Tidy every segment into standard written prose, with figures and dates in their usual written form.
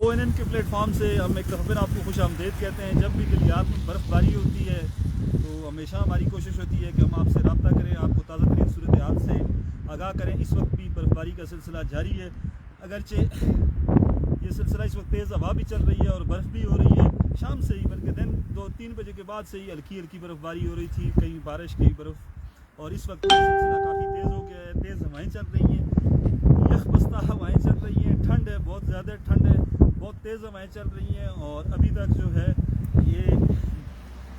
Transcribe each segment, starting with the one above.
ONN کے plate form سے ہم ایک دفعہ آپ کو خوش آمدید کہتے ہیں۔ جب بھی گلیات میں برف باری ہوتی ہے تو ہمیشہ ہماری کوشش ہوتی ہے کہ ہم آپ سے رابطہ کریں، آپ کو تازہ ترین صورتحال سے آگاہ کریں۔ اس وقت بھی برف باری کا سلسلہ جاری ہے، اگرچہ یہ سلسلہ اس وقت تیز ہوا بھی چل رہی ہے اور برف بھی ہو رہی ہے۔ شام سے ہی بلکہ دن 2-3 بجے کے بعد سے ہی ہلکی ہلکی برف باری ہو رہی تھی، کہیں بارش کہیں برف، اور اس وقت یہ سلسلہ کافی تیز ہو گیا ہے۔ تیز ہوائیں چل رہی ہیں، یخ بستہ ہوائیں چل رہی ہیں، ٹھنڈ ہے، بہت زیادہ ٹھنڈ ہے، بہت تیز ہوائیں چل رہی ہیں، اور ابھی تک جو ہے یہ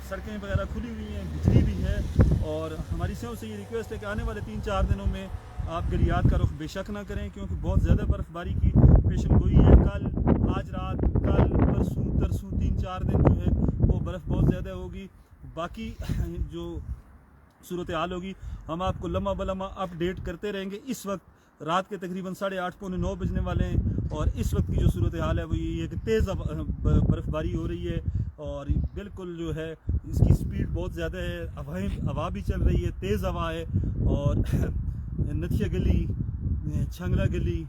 سڑکیں وغیرہ کھلی ہوئی ہیں، بجلی بھی ہے، اور ہماری سے یہ ریکویسٹ ہے کہ آنے والے 3-4 دنوں میں آپ گلیات کا رخ بے شک نہ کریں، کیونکہ بہت زیادہ برف باری کی پیشن گوئی ہے۔ کل، آج رات، کل، پرسوں، ترسوں 3-4 دن جو ہے وہ برف بہت زیادہ ہوگی۔ باقی جو صورتحال ہوگی ہم آپ کو لمحہ بلمحہ اپ ڈیٹ کرتے رہیں گے۔ اس وقت رات کے تقریباً 8:30 پونے 9 بجنے والے ہیں، اور اس وقت کی جو صورتحال ہے وہ یہ ہے کہ تیز برف باری ہو رہی ہے، اور بالکل جو ہے اس کی سپیڈ بہت زیادہ ہے، ہوا بھی چل رہی ہے، تیز ہوا ہے، اور نتھیا گلی، چھنگلا گلی،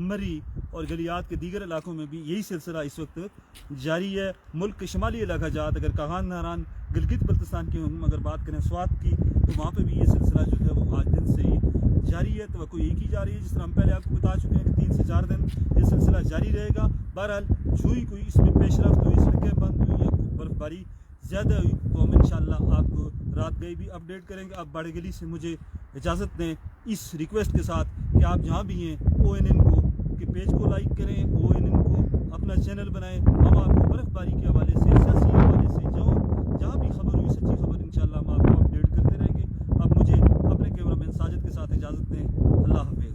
مری اور گلیات کے دیگر علاقوں میں بھی یہی سلسلہ اس وقت جاری ہے۔ ملک کے شمالی علاقہ جات اگر کاغان نہران، گلگت بلتستان کی ہم اگر بات کریں سوات کی، تو وہاں پہ بھی یہ سلسلہ جو ہے وہ آج دن سے ہی جاری ہے۔ توقع یہی کی جا رہی ہے، جس طرح ہم پہلے آپ کو بتا چکے ہیں کہ 3 سے 4 دن یہ سلسلہ جاری رہے گا۔ بہرحال جو ہی کوئی اس میں پیش رفت ہوئی، سڑکیں بند ہوئی یا برف باری زیادہ ہوئی تو ہم انشاءاللہ آپ کو رات گئی بھی اپڈیٹ کریں گے۔ آپ باڑے گلی سے مجھے اجازت دیں اس ریکویسٹ کے ساتھ کہ آپ جہاں بھی ہیں ONN کو کے پیج کو لائک کریں، ONN کو اپنا چینل بنائیں۔ ہم آپ کو برف باری کے حوالے سے، سیاسی حوالے سے جہاں بھی خبر ہوئی، سچی خبر انشاءاللہ ہم آپ کو اپڈیٹ کرتے رہیں گے۔ اب مجھے اپنے کیمرہ مین ساجد کے ساتھ اجازت دیں۔ اللہ حافظ۔